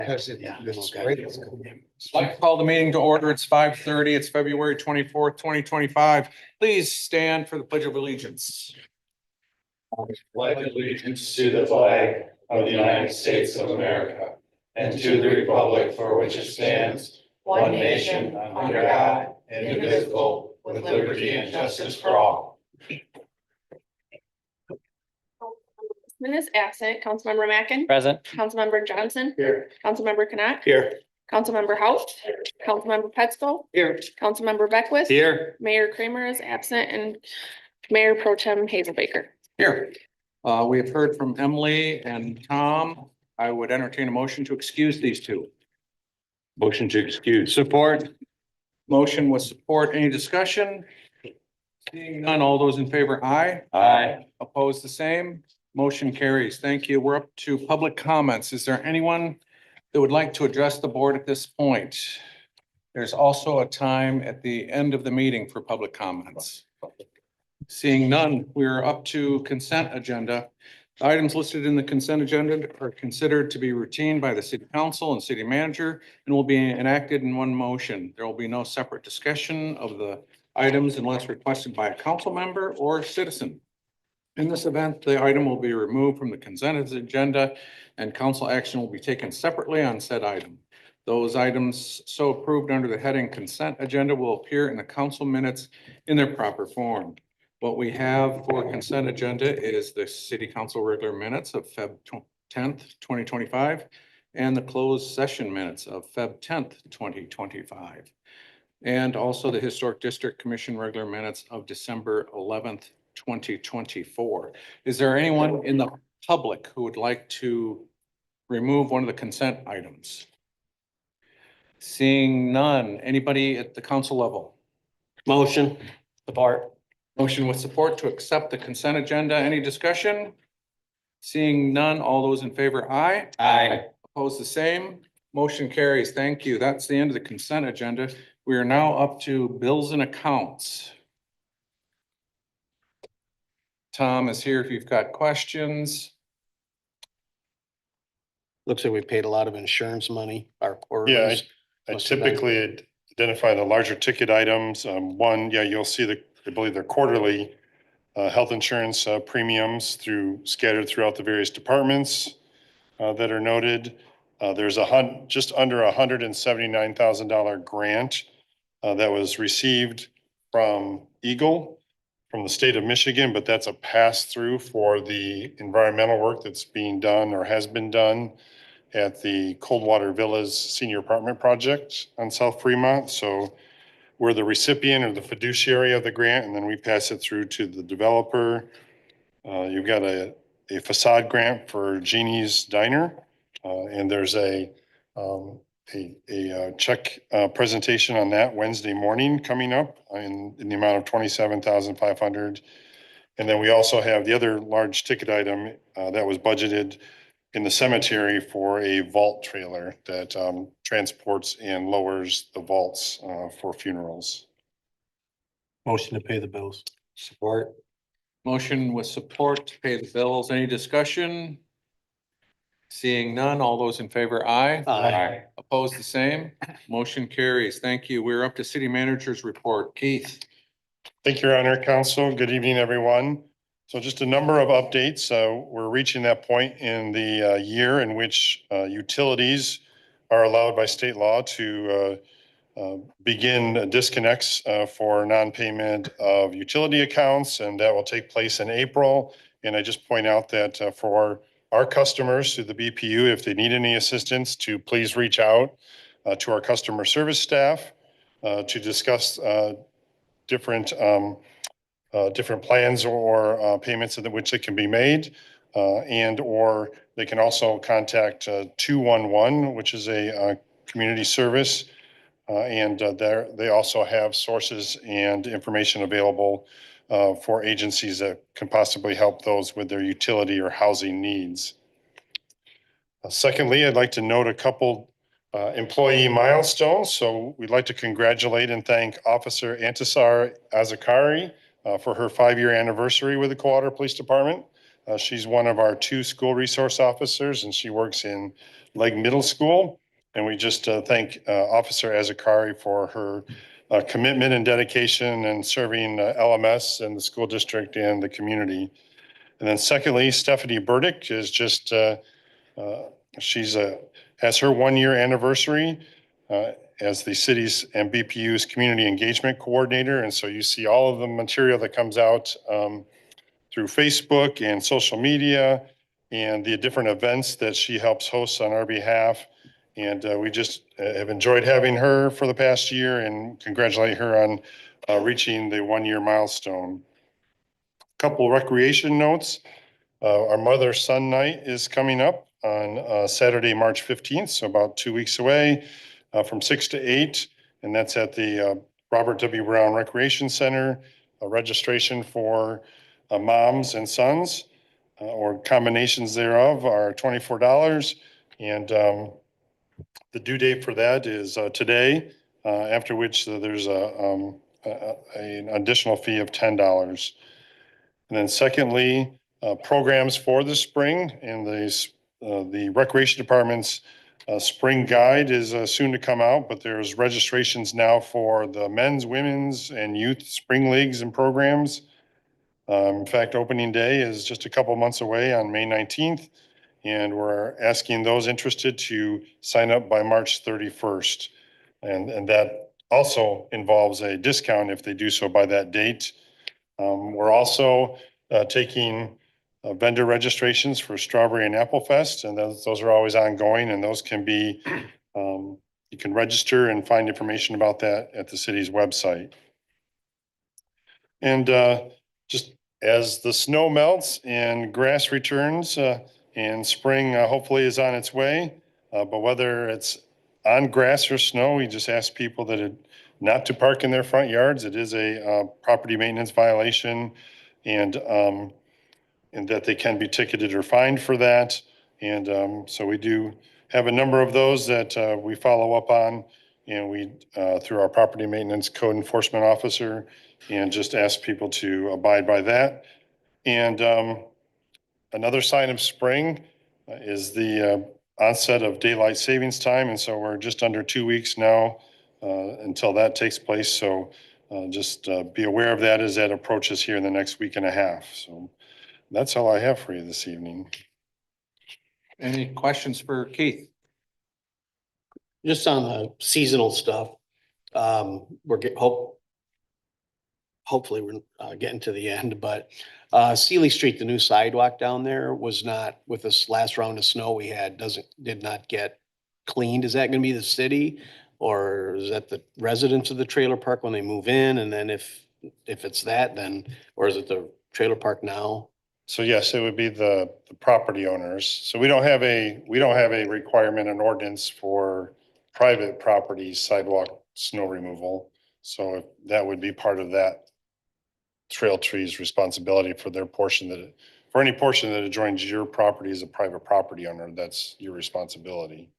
I'd like to call the meeting to order. It's 5:30. It's February 24th, 2025. Please stand for the Pledge of Allegiance. Pledge allegiance to the flag of the United States of America and to the republic for which it stands, one nation under God, indivisible, with liberty and justice for all. Councilman is absent. Councilmember Mackin. Present. Councilmember Johnson. Here. Councilmember Knapp. Here. Councilmember Hout. Councilmember Petzl. Here. Councilmember Beckwith. Here. Mayor Kramer is absent and Mayor Pro Tem Hazelbaker. Here. We have heard from Emily and Tom. I would entertain a motion to excuse these two. Motion to excuse. Support. Motion with support. Any discussion? Seeing none, all those in favor, aye. Aye. Opposed, the same. Motion carries. Thank you. We're up to public comments. Is there anyone that would like to address the board at this point? There's also a time at the end of the meeting for public comments. Seeing none, we're up to consent agenda. The items listed in the consent agenda are considered to be routine by the city council and city manager and will be enacted in one motion. There will be no separate discussion of the items unless requested by a council member or citizen. In this event, the item will be removed from the consent agenda and council action will be taken separately on said item. Those items so approved under the heading consent agenda will appear in the council minutes in their proper form. What we have for consent agenda is the city council regular minutes of Feb 10th, 2025, and the closed session minutes of Feb 10th, 2025. And also the Historic District Commission regular minutes of December 11th, 2024. Is there anyone in the public who would like to remove one of the consent items? Seeing none, anybody at the council level? Motion. Support. Motion with support to accept the consent agenda. Any discussion? Seeing none, all those in favor, aye. Aye. Opposed, the same. Motion carries. Thank you. That's the end of the consent agenda. We are now up to bills and accounts. Tom is here if you've got questions. Looks like we paid a lot of insurance money, our Yeah, quarterlies. I Must have been. typically identify the larger ticket items. You'll see I believe they're quarterly health insurance premiums scattered throughout the various departments that are noted. There's just under $179,000 grant that was received from Eagle from the state of Michigan, but that's a pass-through for the environmental work that's being done or has been done at the Coldwater Villas Senior Apartment Project on South Fremont. So we're the recipient or the fiduciary of the grant, and then we pass it through to the developer. You've got a facade grant for Jeannie's Diner, and there's a check presentation on that Wednesday morning coming up in the amount of $27,500. And then we also have the other large ticket item that was budgeted in the cemetery for a vault trailer that transports and lowers the vaults for funerals. Motion to pay the bills. Support. Motion with support to pay the bills. Any discussion? Seeing none, all those in favor, aye. Aye. Opposed, the same. Motion carries. Thank you. We're up to city manager's report. Keith. Thank you, Your Honor, Council. Good evening, everyone. So just a number of updates. We're reaching that point in the year in which utilities are allowed by state law to begin disconnects for non-payment of utility accounts, and that will take place in April. And I just point out that for our customers through the BPU, if they need any assistance, to please reach out to our customer service staff to discuss different plans or payments in which it can be made, or they can also contact 211, which is a community service, and they also have sources and information available for agencies that can possibly help those with their utility or housing needs. Secondly, I'd like to note a couple employee milestones. So we'd like to congratulate and thank Officer Antisar Azakari for her 5-year anniversary with the Coldwater Police Department. She's one of our 2 school resource officers, and she works in Legg Middle School. And we just thank Officer Azakari for her commitment and dedication and serving LMS and the school district and the community. And then secondly, Stephanie Burdick is just, she's has her 1-year anniversary as the city's and BPU's community engagement coordinator. And so you see all of the material that comes out through Facebook and social media and the different events that she helps host on our behalf. And we just have enjoyed having her for the past year and congratulate her on reaching the 1-year milestone. Couple recreation notes. Our mother-son night is coming up on Saturday, March 15th, so about 2 weeks away, from 6 to 8. And that's at the Robert W. Brown Recreation Center. Registration for moms and sons or combinations thereof are $24. And the due date for that is today, after which there's an additional fee of $10. And then secondly, programs for the spring and the Recreation Department's spring guide is soon to come out, but there's registrations now for the men's, women's, and youth spring leagues and programs. In fact, opening day is just a couple months away on May 19th, and we're asking those interested to sign up by March 31st. And that also involves a discount if they do so by that date. We're also taking vendor registrations for Strawberry and Apple Fest, and those are always ongoing, and those can be, you can register and find information about that at the city's website. And just as the snow melts and grass returns and spring hopefully is on its way, but whether it's on grass or snow, we just ask people that not to park in their front yards. It is a property maintenance violation, and that they can be ticketed or fined for that. And so we do have a number of those that we follow up on, and we through our property maintenance code enforcement officer, and just ask people to abide by that. And another sign of spring is the onset of daylight savings time. And so we're just under 2 weeks now until that takes place. So just be aware of that as that approaches here in the next week and a half. So that's all I have for you this evening. Any questions for Keith? Just on the seasonal stuff, hopefully we're getting to the end, but Sealy Street, the new sidewalk down there was not, with this last round of snow we had, did not get cleaned. Is that gonna be the city? Or is that the residents of the trailer park when they move in? And then if it's that, then, or is it the trailer park now? So yes, it would be the property owners. So we don't have a requirement, an ordinance for private property sidewalk snow removal. So that would be part of that Trail Tree's responsibility for their portion for any portion that adjoins your property as a private property owner, that's your responsibility.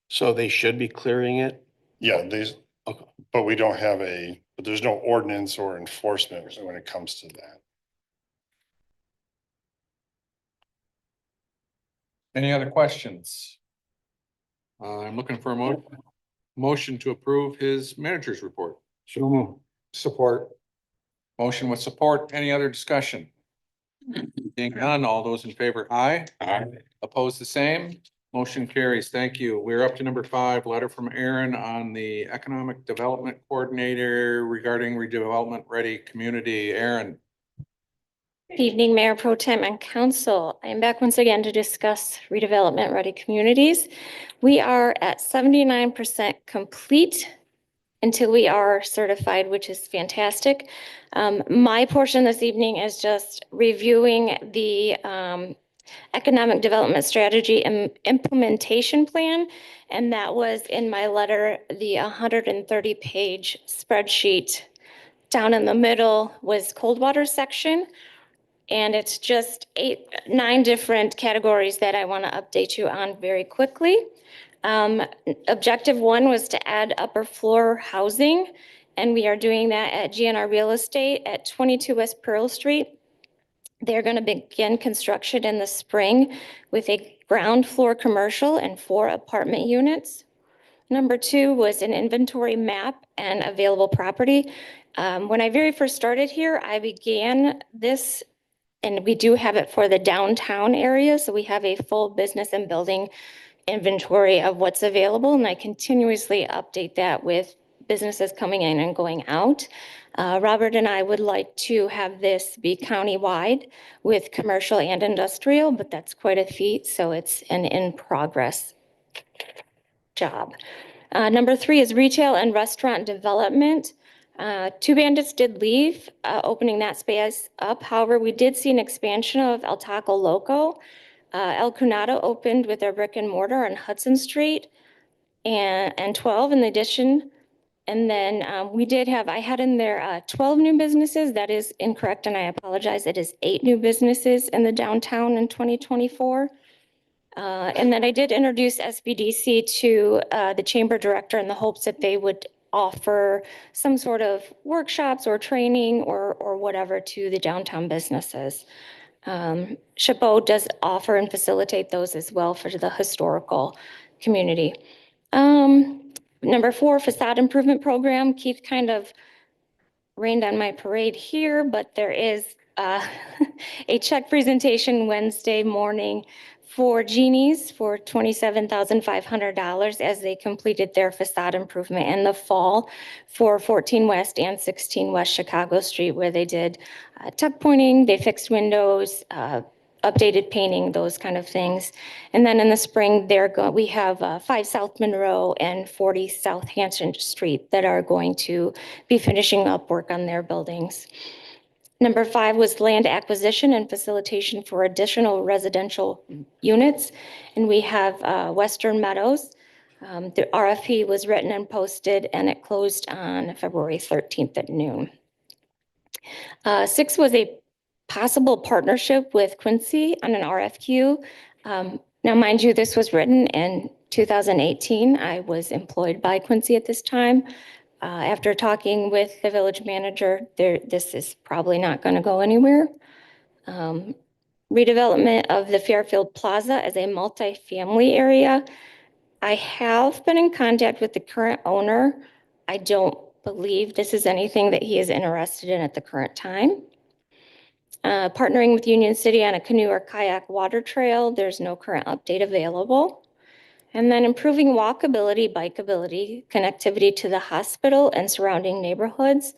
So they should be clearing it? Yeah, Okay. but we don't have but there's no ordinance or enforcement when it comes to that. Any other questions? I'm looking for a motion to approve his manager's report. So move. Support. Motion with support. Any other discussion? Being none, all those in favor, aye. Aye. Opposed, the same. Motion carries. Thank you. We're up to number 5, letter from Aaron on the Economic Development Coordinator regarding redevelopment ready community. Aaron. Good evening, Mayor Pro Tem and Council. I am back once again to discuss redevelopment ready communities. We are at 79% complete until we are certified, which is fantastic. My portion this evening is just reviewing the economic development strategy and implementation plan. And that was in my letter, the 130-page spreadsheet. Down in the middle was Coldwater section. And it's just 9 different categories that I want to update you on very quickly. Objective 1 was to add upper floor housing, and we are doing that at GNR Real Estate at 22 West Pearl Street. They're going to begin construction in the spring with a ground floor commercial and 4 apartment units. Number 2 was an inventory map and available property. When I very first started here, I began this, and we do have it for the downtown area. So we have a full business and building inventory of what's available, and I continuously update that with businesses coming in and going out. Robert and I would like to have this be countywide with commercial and industrial, but that's quite a feat, so it's an in-progress job. Number 3 is retail and restaurant development. 2 Bandits did leave, opening that space up. However, we did see an expansion of El Taco Loco. El Cunado opened with their brick and mortar on Hudson Street and 12 in addition. And then I had in there 12 new businesses. That is incorrect, and I apologize. It is 8 new businesses in the downtown in 2024. And then I did introduce SBDC to the chamber director in the hopes that they would offer some sort of workshops or training or whatever to the downtown businesses. Chabot does offer and facilitate those as well for the historical community. Number 4, facade improvement program. Keith kind of rained on my parade here, but there is a check presentation Wednesday morning for Genie's for $27,500 as they completed their facade improvement in the fall for 14 West and 16 West Chicago Street, where they did tuck pointing, they fixed windows, updated painting, those kind of things. And then in the spring, we have 5 South Monroe and 40 South Hampton Street that are going to be finishing up work on their buildings. Number 5 was land acquisition and facilitation for additional residential units. And we have Western Meadows. The RFP was written and posted, and it closed on February 13th at noon. 6 was a possible partnership with Quincy on an RFQ. Now, mind you, this was written in 2018. I was employed by Quincy at this time. After talking with the village manager, this is probably not going to go anywhere. Redevelopment of the Fairfield Plaza as a multifamily area. I have been in contact with the current owner. I don't believe this is anything that he is interested in at the current time. Partnering with Union City on a canoe or kayak water trail. There's no current update available. And then improving walkability, bikeability, connectivity to the hospital and surrounding neighborhoods.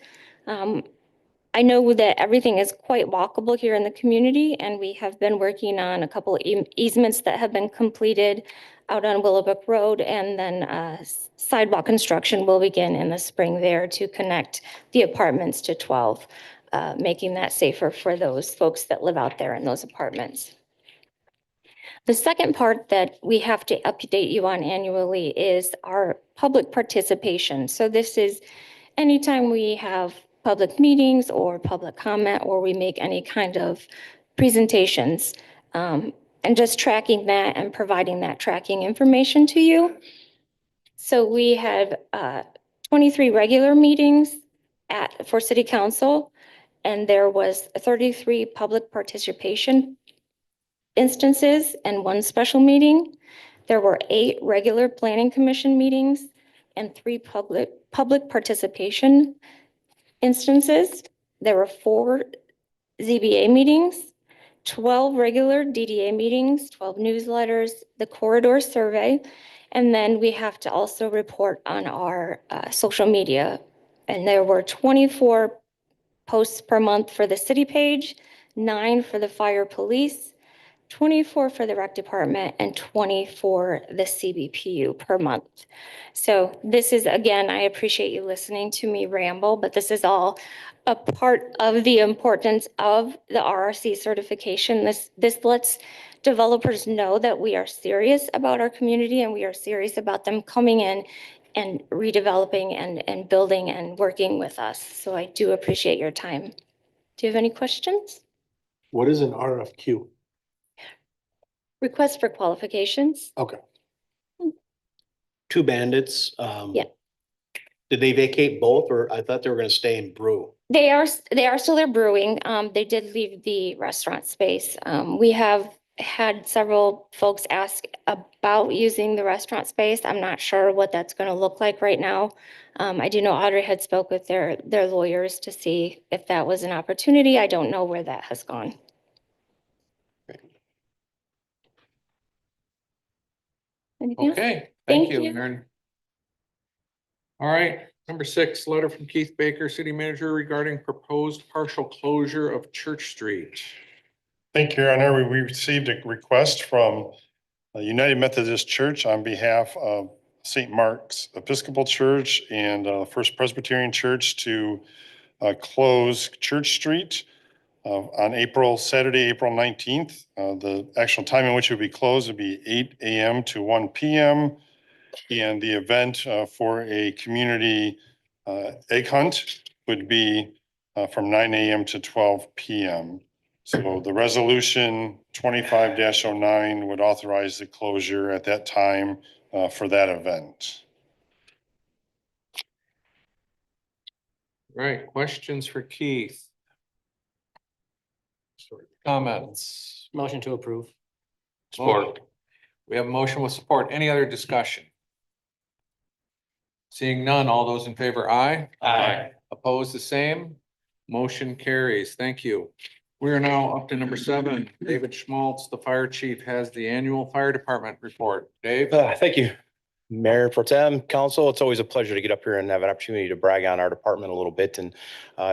I know that everything is quite walkable here in the community, and we have been working on a couple of easements that have been completed out on Willowbrook Road, and then sidewalk construction will begin in the spring there to connect the apartments to 12, making that safer for those folks that live out there in those apartments. The second part that we have to update you on annually is our public participation. So this is anytime we have public meetings or public comment, or we make any kind of presentations, and just tracking that and providing that tracking information to you. So we have 23 regular meetings for city council, and there was 33 public participation instances and 1 special meeting. There were 8 regular planning commission meetings and 3 public participation instances. There were 4 ZBA meetings, 12 regular DDA meetings, 12 newsletters, the corridor survey, and then we have to also report on our social media. And there were 24 posts per month for the city page, 9 for the fire police, 24 for the rec department, and 20 for the CBPU per month. So this is, again, I appreciate you listening to me ramble, but this is all a part of the importance of the RRC certification. This lets developers know that we are serious about our community, and we are serious about them coming in and redeveloping and building and working with us. So I do appreciate your time. Do you have any questions? What is an RFQ? Request for qualifications? Okay. 2 Bandits. Yeah. Did they vacate both, or I thought they were gonna stay in Brew? They are still there brewing. They did leave the restaurant space. We have had several folks ask about using the restaurant space. I'm not sure what that's going to look like right now. I do know Audrey had spoke with their lawyers to see if that was an opportunity. I don't know where that has gone. Anything else? Okay, Thank thank you, you. Aaron. All right, number 6, letter from Keith Baker, city manager regarding proposed partial closure of Church Street. Thank you, Your Honor. We received a request from United Methodist Church on behalf of St. Mark's Episcopal Church and First Presbyterian Church to close Church Street on Saturday, April 19th. The actual time in which it would be closed would be 8 a.m. to 1 p.m. And the event for a community egg hunt would be from 9 a.m. to 12 p.m. So the resolution 25-09 would authorize the closure at that time for that event. Right, questions for Keith? Comments? Motion to approve. Support. We have a motion with support. Any other discussion? Seeing none, all those in favor, aye. Aye. Opposed, the same. Motion carries. Thank you. We are now up to number 7. David Schmaltz, the fire chief, has the annual fire department report. Dave? Thank you, Mayor Pro Tem, Council. It's always a pleasure to get up here and have an opportunity to brag on our department a little bit and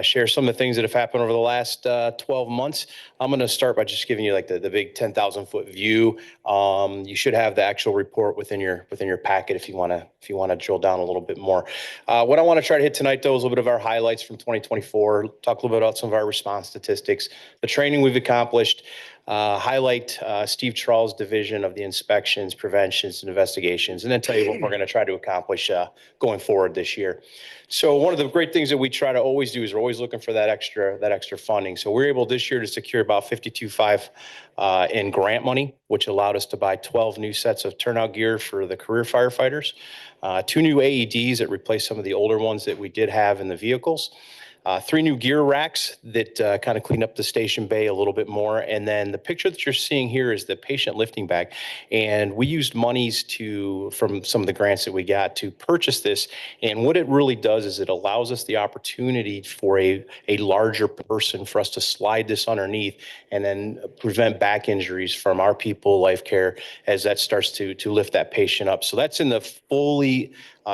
share some of the things that have happened over the last 12 months. I'm going to start by just giving you like the big 10,000-foot view. You should have the actual report within your packet if you want to drill down a little bit more. What I want to try to hit tonight, though, is a little bit of our highlights from 2024. Talk a little bit about some of our response statistics, the training we've accomplished. Highlight Steve Charles' division of the inspections, preventions, and investigations, and then tell you what we're going to try to accomplish going forward this year. So one of the great things that we try to always do is we're always looking for that extra funding. So we're able this year to secure about $52.5 in grant money, which allowed us to buy 12 new sets of turnout gear for the career firefighters, 2 new AEDs that replace some of the older ones that we did have in the vehicles. 3 new gear racks that kind of clean up the station bay a little bit more. And then the picture that you're seeing here is the patient lifting bag. And we used monies from some of the grants that we got to purchase this. And what it really does is it allows us the opportunity for a larger person for us to slide this underneath and then prevent back injuries from our people, Life Care, as that starts to lift that patient up. So that's in the fully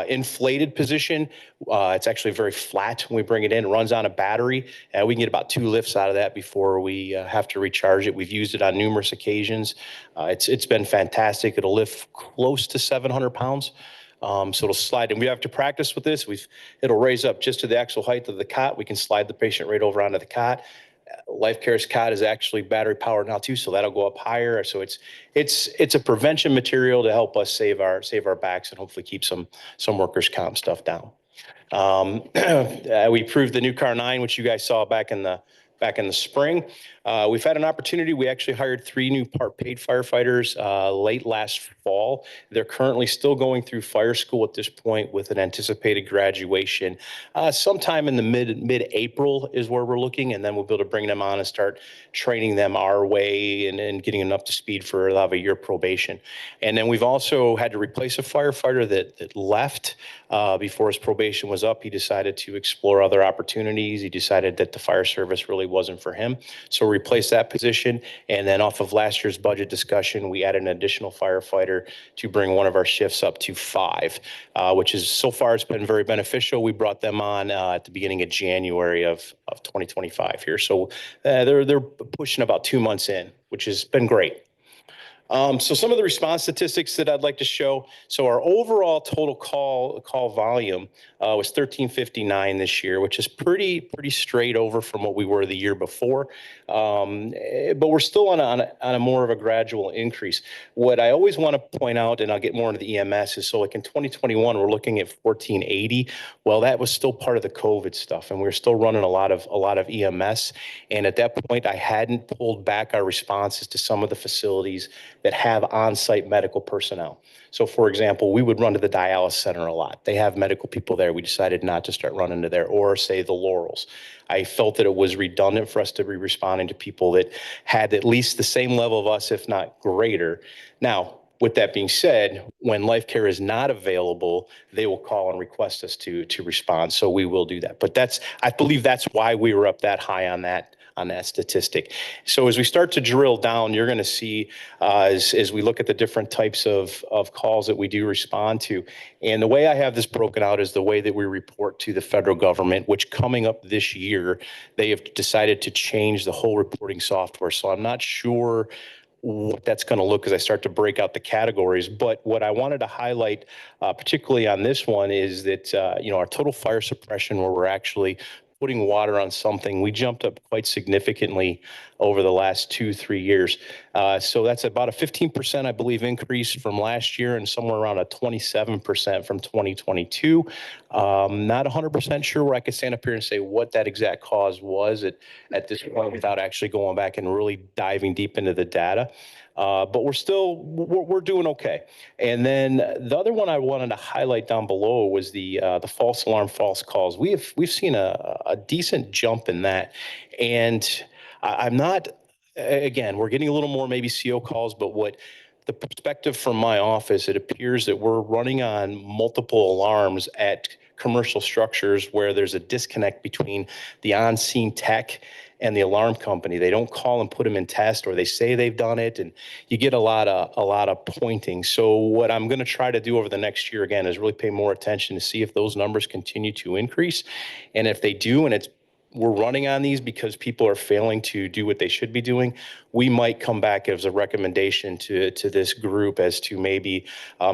inflated position. It's actually very flat when we bring it in. It runs on a battery, and we can get about 2 lifts out of that before we have to recharge it. We've used it on numerous occasions. It's been fantastic. It'll lift close to 700 pounds. So it'll slide, and we have to practice with this. It'll raise up just to the actual height of the cot. We can slide the patient right over onto the cot. Life Care's cot is actually battery powered now too, so that'll go up higher. So it's a prevention material to help us save our backs and hopefully keep some workers' comp stuff down. We approved the new Car 9, which you guys saw back in the spring. We've had an opportunity. We actually hired 3 new part-paid firefighters late last fall. They're currently still going through fire school at this point with an anticipated graduation. Sometime in the mid-April is where we're looking, and then we'll be able to bring them on and start training them our way and getting them up to speed for they'll have a year probation. And then we've also had to replace a firefighter that left before his probation was up. He decided to explore other opportunities. He decided that the fire service really wasn't for him. So we replaced that position. And then off of last year's budget discussion, we added an additional firefighter to bring one of our shifts up to 5, which is so far it's been very beneficial. We brought them on at the beginning of January of 2025 here. So they're pushing about 2 months in, which has been great. So some of the response statistics that I'd like to show. So our overall total call volume was 1359 this year, which is pretty straight over from what we were the year before. But we're still on a more of a gradual increase. What I always want to point out, and I'll get more into the EMS, is so like in 2021, we're looking at 1480. Well, that was still part of the COVID stuff, and we were still running a lot of EMS. And at that point, I hadn't pulled back our responses to some of the facilities that have on-site medical personnel. So for example, we would run to the dialysis center a lot. They have medical people there. We decided not to start running to there, or say the Laurels. I felt that it was redundant for us to be responding to people that had at least the same level of us, if not greater. Now, with that being said, when Life Care is not available, they will call and request us to respond. So we will do that. But I believe that's why we were up that high on that statistic. So as we start to drill down, you're going to see as we look at the different types of calls that we do respond to. And the way I have this broken out is the way that we report to the federal government, which coming up this year, they have decided to change the whole reporting software. So I'm not sure what that's going to look as I start to break out the categories. But what I wanted to highlight, particularly on this one, is that, our total fire suppression, where we're actually putting water on something, we jumped up quite significantly over the last 2-3 years. So that's about a 15%, I believe, increase from last year, and somewhere around a 27% from 2022. Not 100% sure where I could stand up here and say what that exact cause was at this point without actually going back and really diving deep into the data. But we're doing okay. And then the other one I wanted to highlight down below was the false alarm, false calls. We've seen a decent jump in that. And I'm not, again, we're getting a little more maybe CO calls, but what the perspective from my office, it appears that we're running on multiple alarms at commercial structures where there's a disconnect between the on-scene tech and the alarm company. They don't call and put them in test, or they say they've done it, and you get a lot of pointing. So what I'm going to try to do over the next year, again, is really pay more attention to see if those numbers continue to increase. And if they do, and we're running on these because people are failing to do what they should be doing, we might come back as a recommendation to this group as to maybe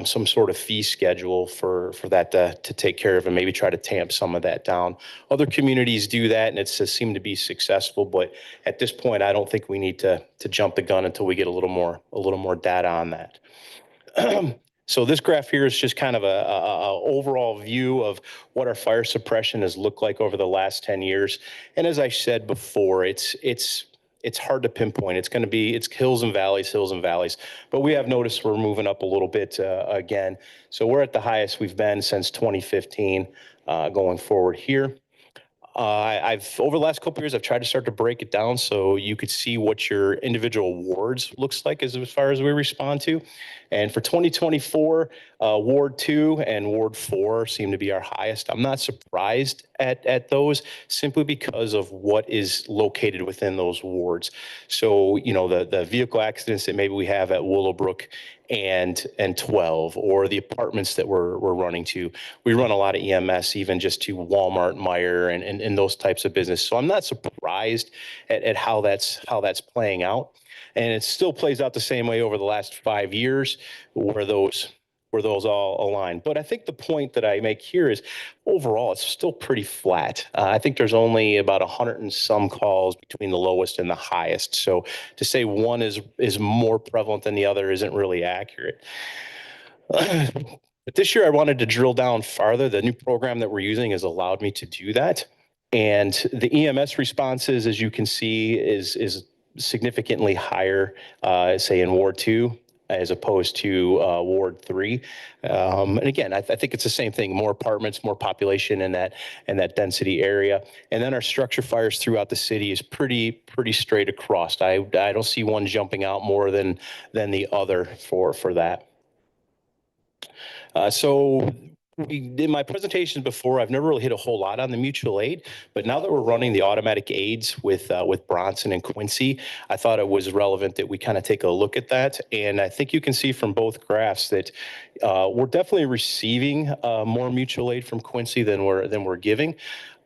some sort of fee schedule for that to take care of, and maybe try to tamp some of that down. Other communities do that, and it's seemed to be successful. But at this point, I don't think we need to jump the gun until we get a little more data on that. So this graph here is just kind of a overall view of what our fire suppression has looked like over the last 10 years. And as I said before, it's hard to pinpoint. It's hills and valleys, but we have noticed we're moving up a little bit again. So we're at the highest we've been since 2015 going forward here. I've over the last couple of years, I've tried to start to break it down so you could see what your individual wards looks like as far as we respond to. And for 2024, Ward 2 and Ward 4 seem to be our highest. I'm not surprised at those, simply because of what is located within those wards. So, the vehicle accidents that maybe we have at Willowbrook and 12, or the apartments that we're running to. We run a lot of EMS, even just to Walmart, Meijer, and those types of business. So I'm not surprised at how that's playing out. And it still plays out the same way over the last 5 years, where those all align. But I think the point that I make here is overall, it's still pretty flat. I think there's only about 100 and some calls between the lowest and the highest. So to say one is more prevalent than the other isn't really accurate. But this year I wanted to drill down farther. The new program that we're using has allowed me to do that. And the EMS responses, as you can see, is significantly higher, say in Ward 2, as opposed to Ward 3. And again, I think it's the same thing: more apartments, more population in that density area. And then our structure fires throughout the city is pretty straight across. I don't see one jumping out more than the other for that. So in my presentations before, I've never really hit a whole lot on the mutual aid, but now that we're running the automatic aids with Bronson and Quincy, I thought it was relevant that we kind of take a look at that. And I think you can see from both graphs that we're definitely receiving more mutual aid from Quincy than we're giving.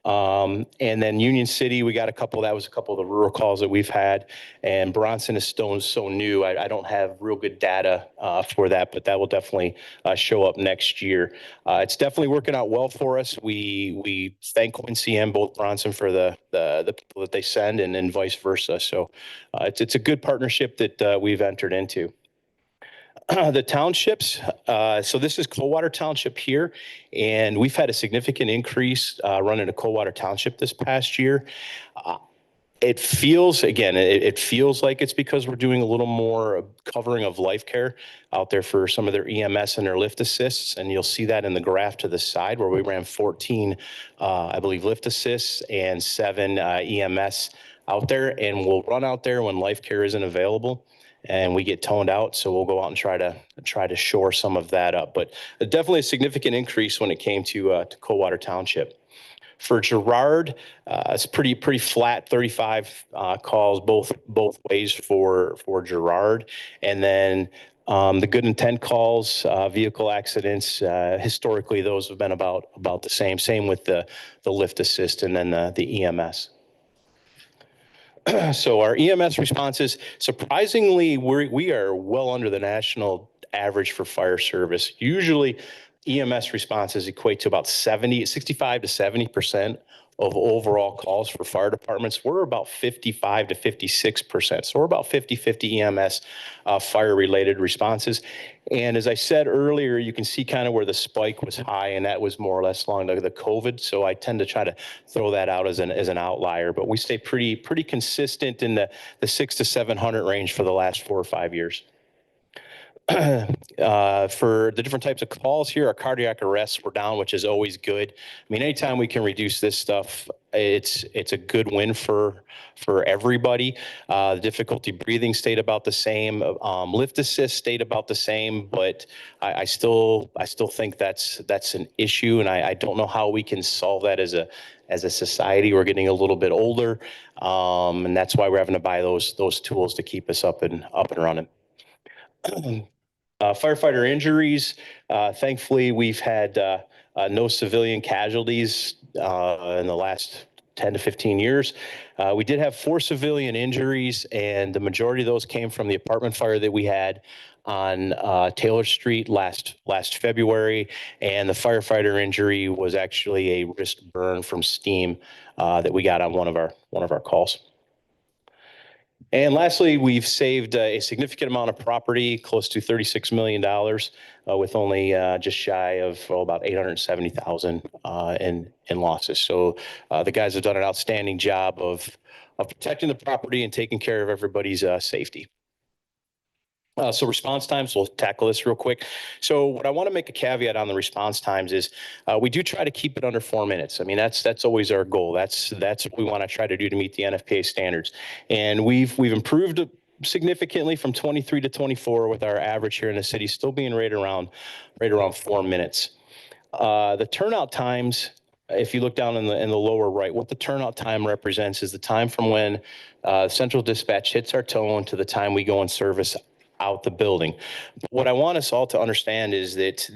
And then Union City, we got that was a couple of the rural calls that we've had. And Bronson is still so new. I don't have real good data for that, but that will definitely show up next year. It's definitely working out well for us. We thank Quincy and both Bronson for the people that they send, and vice versa. So it's a good partnership that we've entered into. The townships, so this is Coldwater Township here, and we've had a significant increase running a Coldwater Township this past year. It feels, again, it feels like it's because we're doing a little more covering of life care out there for some of their EMS and their lift assists. And you'll see that in the graph to the side where we ran 14, I believe, lift assists and 7 EMS out there. And we'll run out there when life care isn't available and we get toned out. So we'll go out and try to shore some of that up. But definitely a significant increase when it came to Coldwater Township. For Girard, it's pretty flat, 35 calls both ways for Girard. And then the good intent calls, vehicle accidents, historically, those have been about the same. Same with the lift assist and then the EMS. So our EMS responses, surprisingly, we are well under the national average for fire service. Usually EMS responses equate to about 65 to 70% of overall calls for fire departments. We're about 55 to 56%. So we're about 50-50 EMS fire-related responses. And as I said earlier, you can see kind of where the spike was high, and that was more or less along the COVID. So I tend to try to throw that out as an outlier, but we stay pretty consistent in the 600 to 700 range for the last 4 or 5 years. For the different types of calls here, our cardiac arrests were down, which is always good. I mean, anytime we can reduce this stuff, it's a good win for everybody. The difficulty breathing stayed about the same. Lift assist stayed about the same, but I still think that's an issue, and I don't know how we can solve that as a society. We're getting a little bit older, and that's why we're having to buy those tools to keep us up and running. Firefighter injuries, thankfully, we've had no civilian casualties in the last 10 to 15 years. We did have 4 civilian injuries, and the majority of those came from the apartment fire that we had on Taylor Street last February, and the firefighter injury was actually a wrist burn from steam that we got on one of our calls. And lastly, we've saved a significant amount of property, close to $36 million, with only just shy of about $870,000 in losses. So the guys have done an outstanding job of protecting the property and taking care of everybody's safety. So response times, we'll tackle this real quick. So what I want to make a caveat on the response times is we do try to keep it under 4 minutes. I mean, that's always our goal. That's what we want to try to do to meet the NFPA standards. And we've improved significantly from 23 to 24 with our average here in the city still being right around 4 minutes. The turnout times, if you look down in the lower right, what the turnout time represents is the time from when central dispatch hits our tone to the time we go in service out the building. But what I want us all to understand is that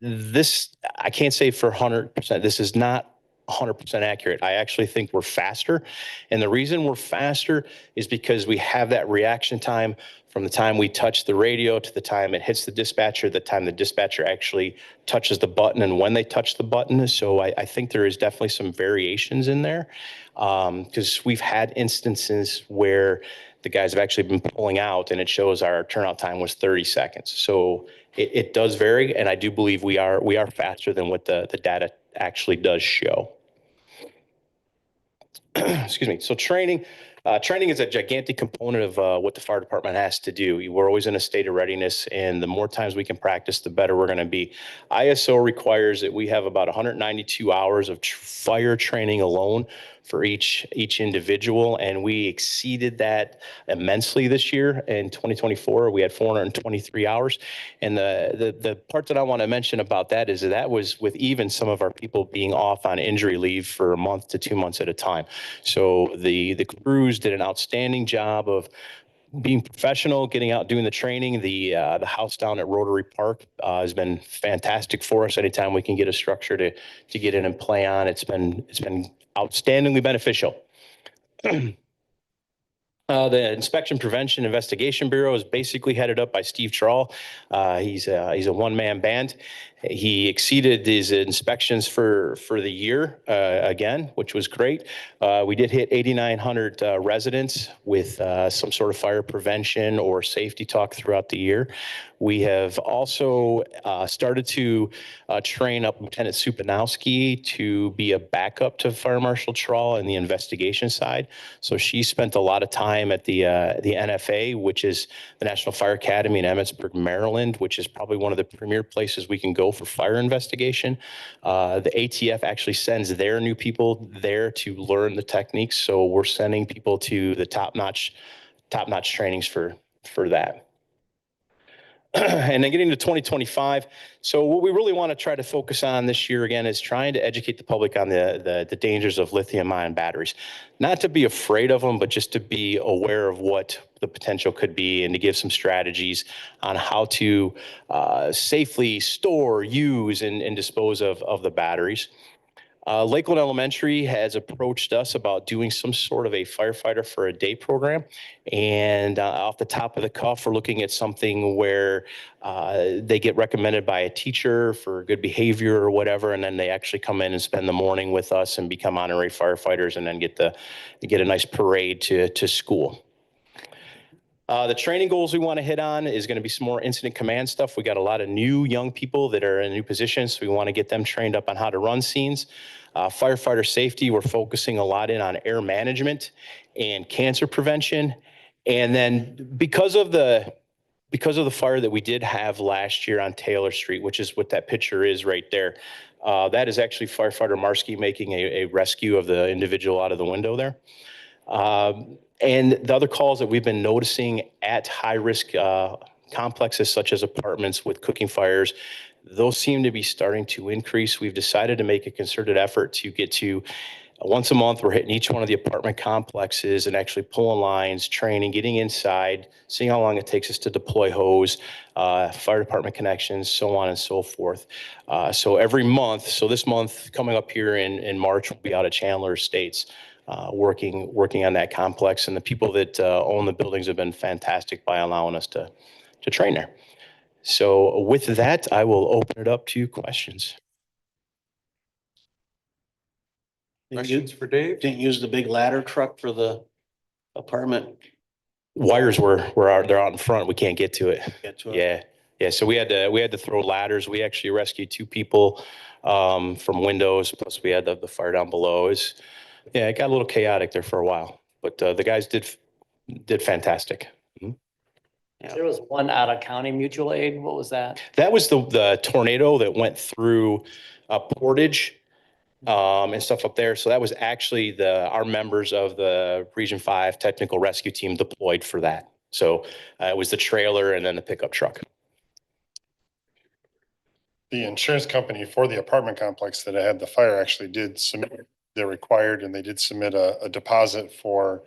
this, I can't say for 100%, this is not 100% accurate. I actually think we're faster. And the reason we're faster is because we have that reaction time from the time we touch the radio to the time it hits the dispatcher, the time the dispatcher actually touches the button and when they touch the button. So I think there is definitely some variations in there because we've had instances where the guys have actually been pulling out and it shows our turnout time was 30 seconds. So it does vary. And I do believe we are faster than what the data actually does show. Excuse me. So training is a gigantic component of what the fire department has to do. We're always in a state of readiness, and the more times we can practice, the better we're going to be. ISO requires that we have about 192 hours of fire training alone for each individual, and we exceeded that immensely this year. In 2024, we had 423 hours. And the part that I want to mention about that is that was with even some of our people being off on injury leave for a month to 2 months at a time. So the crews did an outstanding job of being professional, getting out, doing the training. The house down at Rotary Park has been fantastic for us. Anytime we can get a structure to get in and play on, it's been outstandingly beneficial. The Inspection Prevention Investigation Bureau is basically headed up by Steve Trawl. He's a one-man band. He exceeded his inspections for the year again, which was great. We did hit 8,900 residents with some sort of fire prevention or safety talk throughout the year. We have also started to train up Lieutenant Supanowski to be a backup to Fire Marshal Trawl in the investigation side. So she spent a lot of time at the NFA, which is the National Fire Academy in Emmitsburg, Maryland, which is probably one of the premier places we can go for fire investigation. The ATF actually sends their new people there to learn the techniques. So we're sending people to the top-notch trainings for that. And then getting to 2025. So what we really want to try to focus on this year again is trying to educate the public on the dangers of lithium-ion batteries. Not to be afraid of them, but just to be aware of what the potential could be and to give some strategies on how to safely store, use, and dispose of the batteries. Lakeland Elementary has approached us about doing some sort of a firefighter for a day program. And off the top of the cuff, we're looking at something where they get recommended by a teacher for good behavior or whatever. And then they actually come in and spend the morning with us and become honorary firefighters and then get a nice parade to school. The training goals we want to hit on is going to be some more incident command stuff. We got a lot of new young people that are in new positions. So we want to get them trained up on how to run scenes. Firefighter safety, we're focusing a lot in on air management and cancer prevention. And then because of the fire that we did have last year on Taylor Street, which is what that picture is right there, that is actually firefighter Marsky making a rescue of the individual out of the window there. And the other calls that we've been noticing at high-risk complexes such as apartments with cooking fires, those seem to be starting to increase. We've decided to make a concerted effort to get to once a month, we're hitting each one of the apartment complexes and actually pulling lines, training, getting inside, seeing how long it takes us to deploy hose, fire department connections, so on and so forth. So every month, so this month coming up here in March, we'll be out at Chandler Estates. Working on that complex, and the people that own the buildings have been fantastic by allowing us to train there. So with that, I will open it up to questions. Questions for Dave? Didn't use the big ladder truck for the apartment. Wires they're out in front. We can't get to it. Get to it. Yeah. So we had to throw ladders. We actually rescued 2 people from windows. Plus we had the fire down below. It got a little chaotic there for a while, but the guys did fantastic. There was one out of county mutual aid. What was that? That was the tornado that went through Portage and stuff up there. So that was actually our members of the Region 5 Technical Rescue Team deployed for that. So it was the trailer and then the pickup truck. The insurance company for the apartment complex that had the fire actually did submit, they're required, and they did submit a deposit for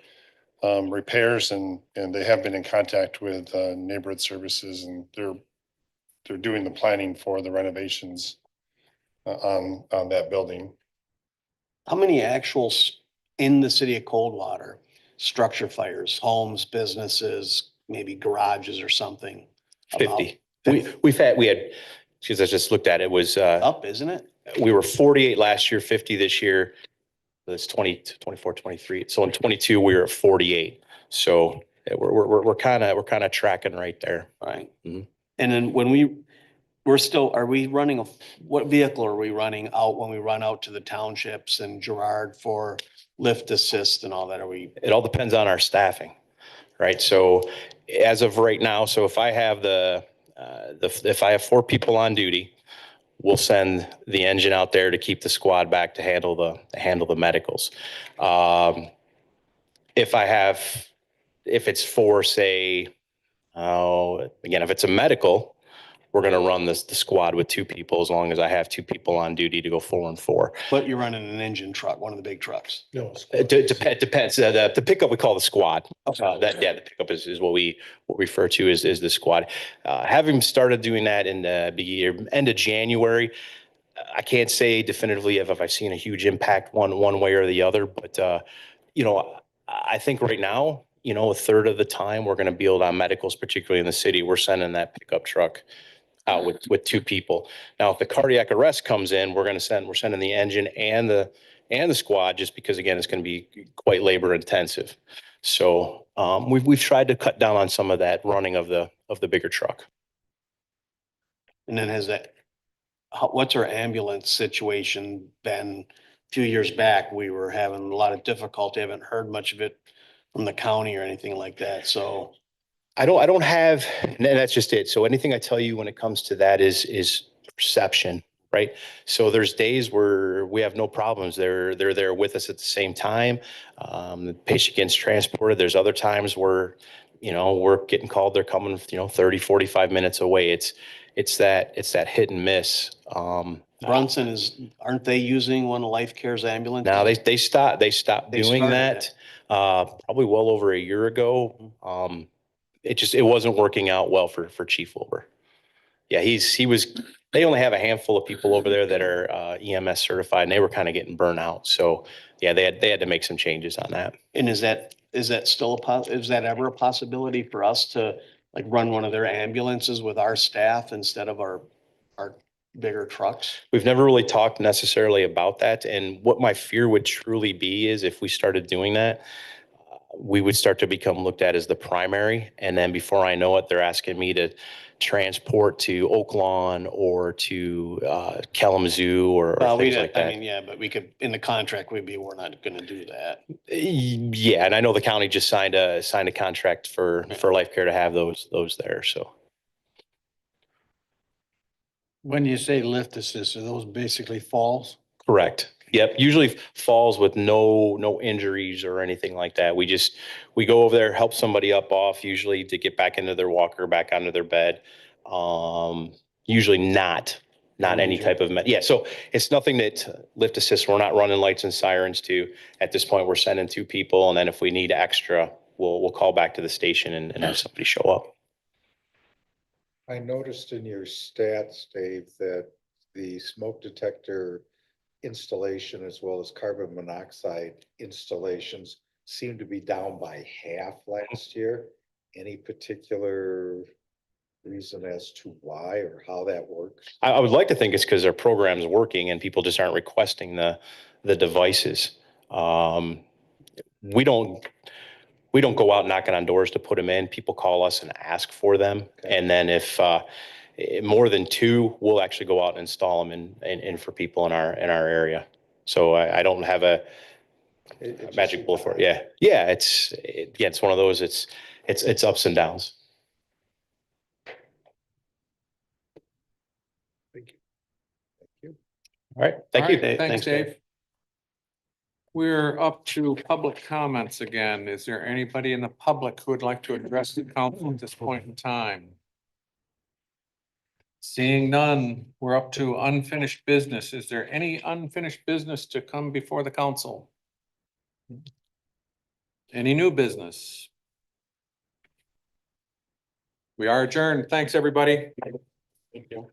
repairs, and they have been in contact with neighborhood services, and they're doing the planning for the renovations on that building. How many actuals in the city of Coldwater, structure fires, homes, businesses, maybe garages or something? 50. We had, because I just looked at it, was Up, isn't it? we were 48 last year, 50 this year. That's 24, 23. So in 22, we were at 48. So we're kind of tracking right there. Right. Mhm. And then when are we running what vehicle are we running out when we run out to the townships and Girard for lift assist and all that? It all depends on our staffing, right? So as of right now, so if I have if I have 4 people on duty, we'll send the engine out there to keep the squad back to handle the medicals. If it's for, say, again, if it's a medical, we're going to run the squad with 2 people as long as I have 2 people on duty to go 4 and 4. But you're running an engine truck, one of the big trucks. No. It depends. The pickup we call the squad. Okay. The pickup is what we refer to as the squad. Having started doing that in the end of January, I can't say definitively if I've seen a huge impact one way or the other, but I think right now, a third of the time we're going to be able to on medicals, particularly in the city, we're sending that pickup truck out with two people. Now, if the cardiac arrest comes in, we're sending the engine and the squad, just because again, it's going to be quite labor intensive. So we've tried to cut down on some of that running of the bigger truck. And then what's our ambulance situation been? A few years back, we were having a lot of difficulty. Haven't heard much of it from the county or anything like that, so. I don't have, and that's just it. So anything I tell you when it comes to that is perception, right? So there's days where we have no problems. They're there with us at the same time. The patient gets transported. There's other times where, we're getting called, they're coming, 30, 45 minutes away. It's that hit and miss. Brunson aren't they using one of Life Care's ambulances? Now they stopped They doing started that, probably well over a year ago. It wasn't working out well for Chief Wilbur. Yeah, they only have a handful of people over there that are EMS certified, and they were kind of getting burnt out. So yeah, they had to make some changes on that. And is that still is that ever a possibility for us to like run one of their ambulances with our staff instead of our bigger trucks? We've never really talked necessarily about that. And what my fear would truly be is if we started doing that, we would start to become looked at as the primary. And then before I know it, they're asking me to transport to Oak Lawn or to Kalamazoo or things like that. I mean, yeah, but we could, in the contract, we're not gonna do that. Yeah, and I know the county just signed a contract for Life Care to have those there, so. When you say lift assist, are those basically falls? Correct. Yep, usually falls with no injuries or anything like that. We go over there, help somebody up off, usually to get back into their walker, back onto their bed. Usually not any type of, yeah, so it's nothing that lift assist, we're not running lights and sirens to. At this point, we're sending two people, and then if we need extra, we'll call back to the station and have somebody show up. I noticed in your stats, Dave, that the smoke detector installation as well as carbon monoxide installations seem to be down by half last year. Any particular reason as to why or how that works? I would like to think it's because their program's working and people just aren't requesting the devices. We don't go out knocking on doors to put them in. People call us and ask for them. Okay. And then if more than two, we'll actually go out and install them in for people in our area. So I don't have a magic bullet for it. Yeah. Yeah. It's one of those, it's ups and downs. Thank you. Thank you. All right. Thank you. All right, Thanks, Thanks, Dave. Dave. We're up to public comments again. Is there anybody in the public who would like to address the council at this point in time? Seeing none, we're up to unfinished business. Is there any unfinished business to come before the council? Any new business? We are adjourned. Thanks, everybody. Thank you.